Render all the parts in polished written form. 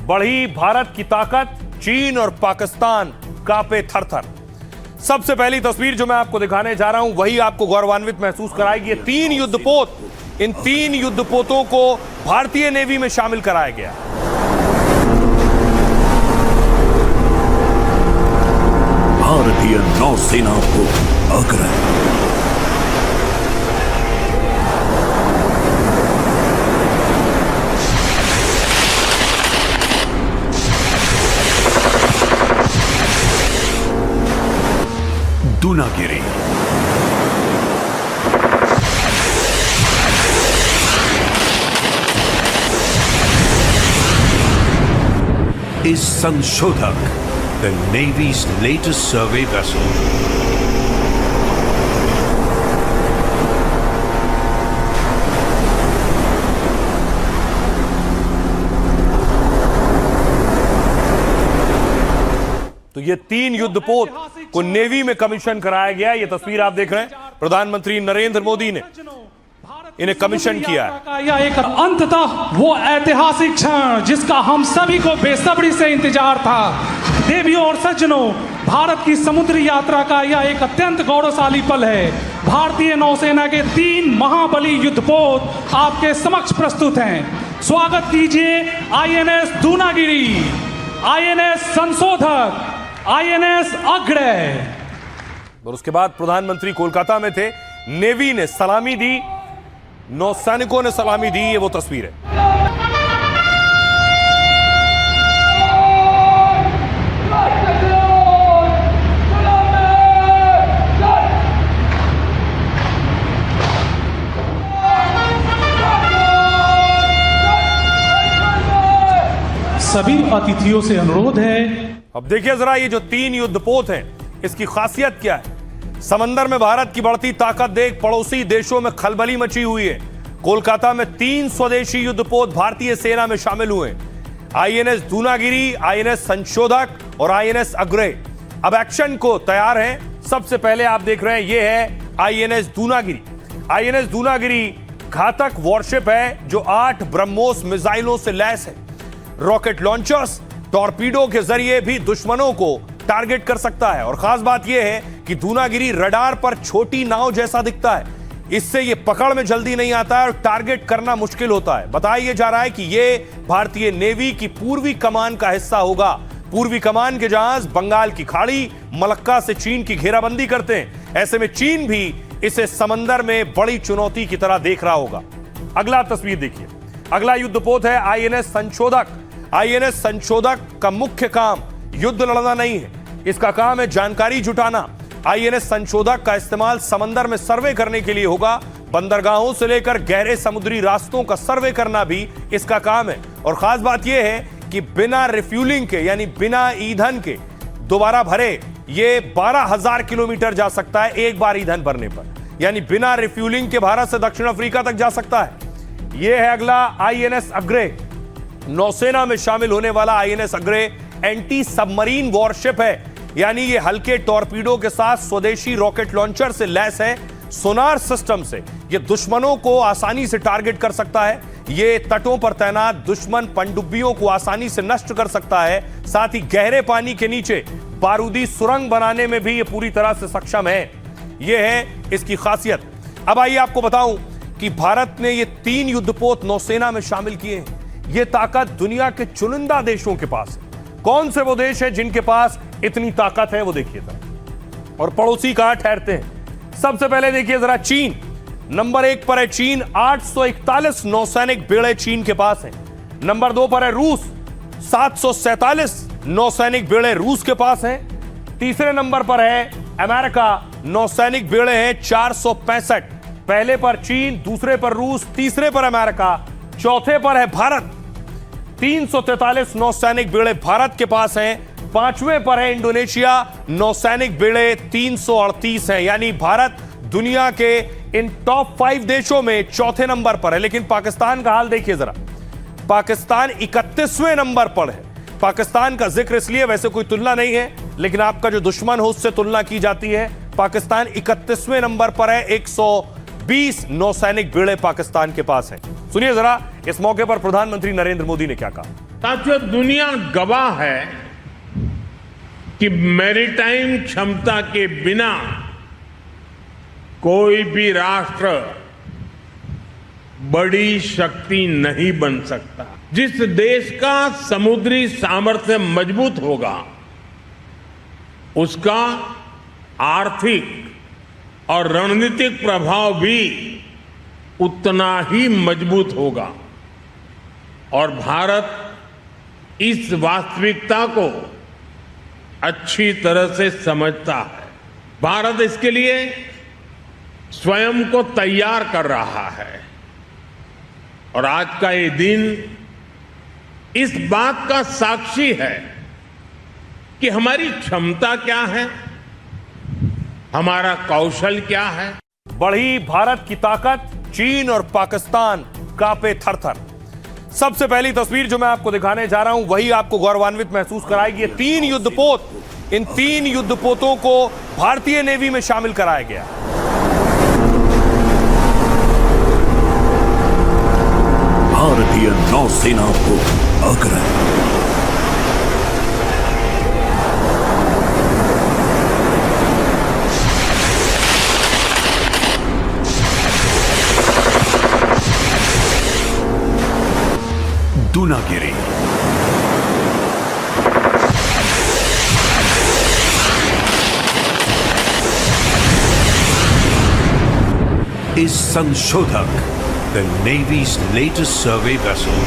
बढ़ी भारत की ताकत, चीन और पाकिस्तान कांपे थर-थर। सबसे पहली तस्वीर जो मैं आपको दिखाने जा रहा हूं वही आपको गौरवान्वित महसूस कराएगी। ये 3 युद्धपोत, इन 3 युद्धपोतों को भारतीय नेवी में शामिल कराया गया। भारतीय नौसेना को आग्रह। Dunagiri is Sanchodhak, the Navy's latest survey vessel. तो ये 3 युद्धपोत को नेवी में कमीशन कराया गया। ये तस्वीर आप देख रहे हैं, प्रधानमंत्री नरेंद्र मोदी ने इन्हें कमीशन किया है। यह एक अंततः वो ऐतिहासिक क्षण जिसका हम सभी को बेसब्री से इंतजार था। देवियों और सज्जनों, भारत की समुद्री यात्रा का यह एक अत्यंत गौरवशाली पल है। भारतीय नौसेना के 3 महाबली युद्धपोत आपके समक्ष प्रस्तुत हैं। स्वागत कीजिए INS दूनागिरी, INS संशोधक, INS अग्रय। और उसके बाद प्रधानमंत्री कोलकाता में थे, नेवी ने सलामी दी, नौसैनिकों ने सलामी दी। ये वो तस्वीर है। सभी अतिथियों से अनुरोध है। अब देखिए जरा, ये जो 3 युद्धपोत हैं, इसकी खासियत क्या है। समंदर में भारत की बढ़ती ताकत देख पड़ोसी देशों में खलबली मची हुई है। कोलकाता में 3 स्वदेशी युद्धपोत भारतीय सेना में शामिल हुए हैं। INS दूनागिरी, INS संशोधक और INS अग्रय अब एक्शन को तैयार हैं। सबसे पहले आप देख रहे हैं, ये है INS दूनागिरी। INS दूनागिरी घातक वॉरशिप है जो 8 ब्रह्मोस मिसाइलों से लैस है। रॉकेट लॉन्चर्स, टॉर्पीडो के जरिए भी दुश्मनों को टारगेट कर सकता है। और खास बात यह है कि दूनागिरी रडार पर छोटी नाव जैसा दिखता है। इससे यह पकड़ में जल्दी नहीं आता है और टारगेट करना मुश्किल होता है। बताया जा रहा है कि यह भारतीय नेवी की पूर्वी कमान का हिस्सा होगा। पूर्वी कमान के जहाज बंगाल की खाड़ी, मलक्का से चीन की घेराबंदी करते हैं। ऐसे में चीन भी इसे समंदर में बड़ी चुनौती की तरह देख रहा होगा। अगला तस्वीर देखिए। अगला युद्धपोत है INS संशोधक। INS संशोधक का मुख्य काम युद्ध लड़ना नहीं है, इसका काम है जानकारी जुटाना। INS संशोधक का इस्तेमाल समंदर में सर्वे करने के लिए होगा। बंदरगाहों से लेकर गहरे समुद्री रास्तों का सर्वे करना भी इसका काम है। और खास बात यह है कि बिना रिफ्यूलिंग के, यानी बिना ईंधन के दोबारा भरे, ये 12,000 किलोमीटर जा सकता है एक बार ईंधन भरने पर। यानी बिना रिफ्यूलिंग के भारत से दक्षिण अफ्रीका तक जा सकता है। यह है अगला INS अग्रय। नौसेना में शामिल होने वाला INS Agray anti submarine worship है। यानी ये हल्के टॉर्पीडो के साथ स्वदेशी रॉकेट लॉन्चर से लैस है। सोनार सिस्टम से ये दुश्मनों को आसानी से टारगेट कर सकता है। ये तटों पर तैनात दुश्मन पनडुब्बियों को आसानी से नष्ट कर सकता है। साथ ही गहरे पानी के नीचे बारूदी सुरंग बनाने में भी ये पूरी तरह से सक्षम है। यह है इसकी खासियत। अब आइए आपको बताऊं कि भारत ने ये 3 युद्धपोत नौसेना में शामिल किए हैं। ये ताकत दुनिया के चुनिंदा देशों के पास है। कौन से वो देश हैं जिनके पास इतनी ताकत है, वो देखिए जरा। और पड़ोसी कहां ठहरते हैं। सबसे पहले देखिए जरा, चीन नंबर 1 पर है। चीन 841 नौसैनिक बेड़े चीन के पास हैं। नंबर 2 पर है रूस, 747 नौसैनिक बेड़े रूस के पास हैं। तीसरे नंबर पर है अमेरिका, नौसैनिक बेड़े हैं 465। पहले पर चीन, दूसरे पर रूस, तीसरे पर अमेरिका, चौथे पर है भारत। 343 नौसैनिक बेड़े भारत के पास हैं। 5वें पर है इंडोनेशिया, नौसैनिक बेड़े 338 हैं। यानी भारत दुनिया के इन टॉप 5 देशों में चौथे नंबर पर है। लेकिन पाकिस्तान का हाल देखिए जरा। पाकिस्तान 31वें नंबर पर है। पाकिस्तान का जिक्र इसलिए, वैसे कोई तुलना नहीं है, लेकिन आपका जो दुश्मन हो उससे तुलना की जाती है। पाकिस्तान 31वें नंबर पर है। 120 नौसैनिक बेड़े पाकिस्तान के पास हैं। सुनिए जरा, इस मौके पर प्रधानमंत्री नरेंद्र मोदी ने क्या कहा। साथियों, दुनिया गवाह है कि मैरीटाइम क्षमता के बिना कोई भी राष्ट्र बड़ी शक्ति नहीं बन सकता। जिस देश का समुद्री सामर्थ्य मजबूत होगा, उसका आर्थिक और रणनीतिक प्रभाव भी उतना ही मजबूत होगा। और भारत इस वास्तविकता को अच्छी तरह से समझता है। भारत इसके लिए स्वयं को तैयार कर रहा है और आज का ये दिन इस बात का साक्षी है कि हमारी क्षमता क्या है, हमारा कौशल क्या है। बढ़ी भारत की ताकत, चीन और पाकिस्तान कांपे थर-थर। सबसे पहली तस्वीर जो मैं आपको दिखाने जा रहा हूं वही आपको गौरवान्वित महसूस कराएगी। ये 3 युद्धपोत, इन 3 युद्धपोतों को भारतीय नेवी में शामिल कराया गया। भारतीय नौसेना को अग्रणी। Dunagiri, is Sanchodhak, the Navy's latest survey vessel.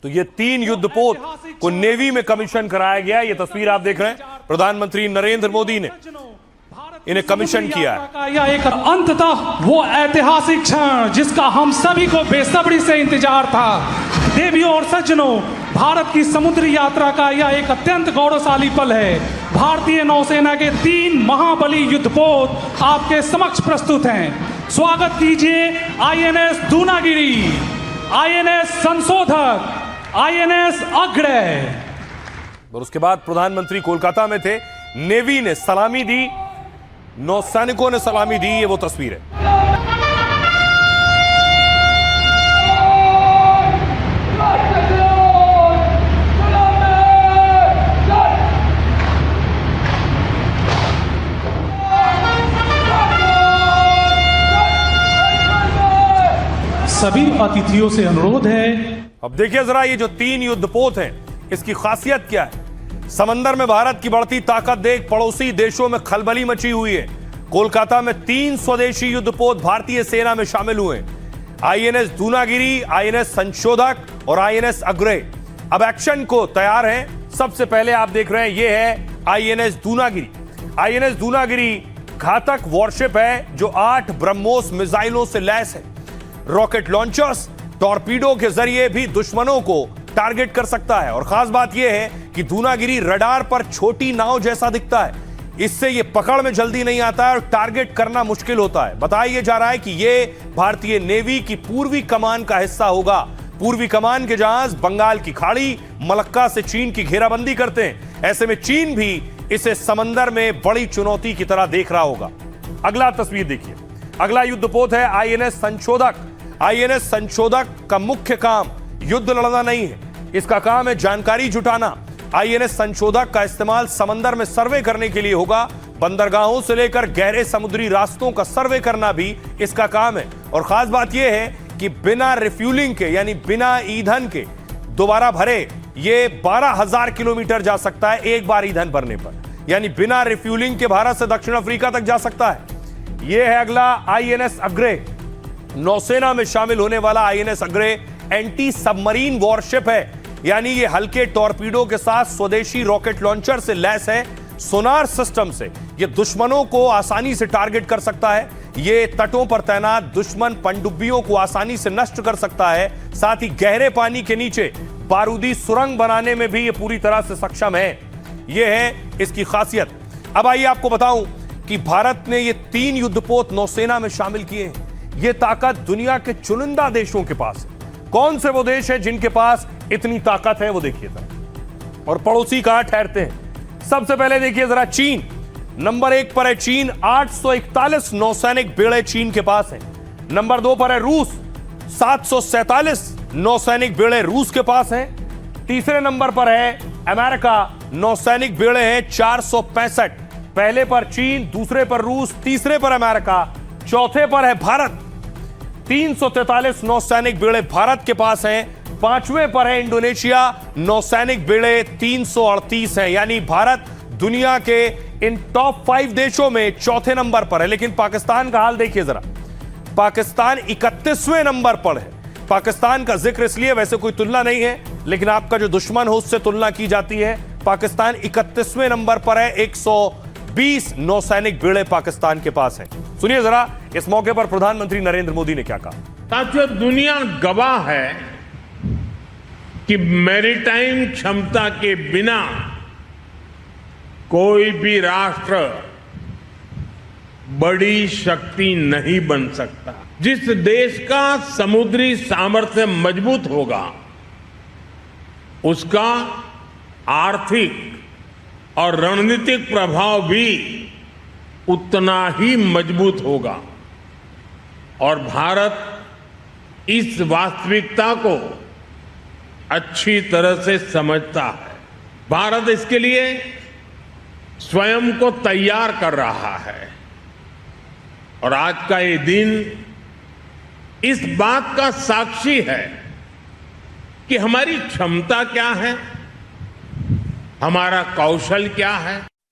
तो ये 3 युद्धपोत को नेवी में कमीशन कराया गया। ये तस्वीर आप देख रहे हैं, प्रधानमंत्री नरेंद्र मोदी ने इन्हें कमीशन किया है। यह एक अंततः वो ऐतिहासिक क्षण जिसका हम सभी को बेसब्री से इंतजार था। देवियों और सज्जनों, भारत की समुद्री यात्रा का यह एक अत्यंत गौरवशाली पल है। भारतीय नौसेना के 3 महाबली युद्धपोत आपके समक्ष प्रस्तुत हैं। स्वागत कीजिए आईएनएस दूनागिरी, आईएनएस संशोधक, आईएनएस अग्रय। और उसके बाद प्रधानमंत्री कोलकाता में थे, नेवी ने सलामी दी, नौसैनिकों ने सलामी दी। ये वो तस्वीर है। सभी अतिथियों से अनुरोध है। अब देखिए जरा, ये जो 3 युद्धपोत हैं, इसकी खासियत क्या है। समंदर में भारत की बढ़ती ताकत देख पड़ोसी देशों में खलबली मची हुई है। कोलकाता में 3 स्वदेशी युद्धपोत भारतीय सेना में शामिल हुए। आईएनएस दूनागिरी, आईएनएस संशोधक और आईएनएस अग्रय अब एक्शन को तैयार हैं। सबसे पहले आप देख रहे हैं, ये है आईएनएस दूनागिरी। आईएनएस दूनागिरी घातक वॉरशिप है जो 8 ब्रह्मोस मिसाइलों से लैस है। रॉकेट लॉन्चर्स, टॉर्पीडो के जरिए भी दुश्मनों को टारगेट कर सकता है। और खास बात यह है कि दूनागिरी रडार पर छोटी नाव जैसा दिखता है। इससे यह पकड़ में जल्दी नहीं आता है और टारगेट करना मुश्किल होता है। बताया जा रहा है कि यह भारतीय नेवी की पूर्वी कमान का हिस्सा होगा। पूर्वी कमान के जहाज बंगाल की खाड़ी, मलक्का से चीन की घेराबंदी करते हैं। ऐसे में चीन भी इसे समंदर में बड़ी चुनौती की तरह देख रहा होगा। अगला तस्वीर देखिए। अगला युद्धपोत है आईएनएस संशोधक। आईएनएस संशोधक का मुख्य काम युद्ध लड़ना नहीं है, इसका काम है जानकारी जुटाना। आईएनएस संशोधक का इस्तेमाल समंदर में सर्वे करने के लिए होगा। बंदरगाहों से लेकर गहरे समुद्री रास्तों का सर्वे करना भी इसका काम है। और खास बात यह है कि बिना रिफ्यूलिंग के, यानी बिना ईंधन के दोबारा भरे, ये 12,000 किलोमीटर जा सकता है एक बार ईंधन भरने पर। यानी बिना रिफ्यूलिंग के भारत से दक्षिण अफ्रीका तक जा सकता है। यह है अगला आईएनएस अग्रय। नौसेना में शामिल होने वाला INS Agray anti submarine worship है। यानी ये हल्के टॉर्पीडो के साथ स्वदेशी रॉकेट लॉन्चर से लैस है। सोनार सिस्टम से ये दुश्मनों को आसानी से टारगेट कर सकता है। ये तटों पर तैनात दुश्मन पनडुब्बियों को आसानी से नष्ट कर सकता है। साथ ही गहरे पानी के नीचे बारूदी सुरंग बनाने में भी ये पूरी तरह से सक्षम है। यह है इसकी खासियत। अब आइए आपको बताऊं कि भारत ने ये 3 युद्धपोत नौसेना में शामिल किए हैं। ये ताकत दुनिया के चुनिंदा देशों के पास है। कौन से वो देश हैं जिनके पास इतनी ताकत है, वो देखिए जरा। और पड़ोसी कहां ठहरते हैं? सबसे पहले देखिए जरा चीन। नंबर 1 पर है चीन, 841 नौसैनिक बेड़े चीन के पास है। नंबर 2 पर है रूस, 747 नौसैनिक बेड़े रूस के पास हैं। तीसरे नंबर पर है अमेरिका, नौसैनिक बेड़े हैं 465। पहले पर चीन, दूसरे पर रूस, तीसरे पर अमेरिका, चौथे पर है भारत, 343 नौसैनिक बेड़े भारत के पास हैं। पांचवें पर है इंडोनेशिया, नौसैनिक बेड़े 338 हैं। यानी भारत दुनिया के इन टॉप 5 देशों में चौथे नंबर पर है। लेकिन पाकिस्तान का हाल देखिए जरा, पाकिस्तान 31वें नंबर पर है। पाकिस्तान का जिक्र इसलिए, वैसे कोई तुलना नहीं है, लेकिन आपका जो दुश्मन हो उससे तुलना की जाती है। पाकिस्तान 31वें नंबर पर है, 120 नौसैनिक बेड़े पाकिस्तान के पास हैं। सुनिए जरा इस मौके पर प्रधानमंत्री नरेंद्र मोदी ने क्या कहा। साथियों, दुनिया गवाह है कि मैरीटाइम क्षमता के बिना कोई भी राष्ट्र बड़ी शक्ति नहीं बन सकता। जिस देश का समुद्री सामर्थ्य मजबूत होगा, उसका आर्थिक और रणनीतिक प्रभाव भी उतना ही मजबूत होगा। और भारत इस वास्तविकता को अच्छी तरह से समझता है। भारत इसके लिए स्वयं को तैयार कर रहा है। और आज का ये दिन इस बात का साक्षी है कि हमारी क्षमता क्या है, हमारा कौशल क्या है,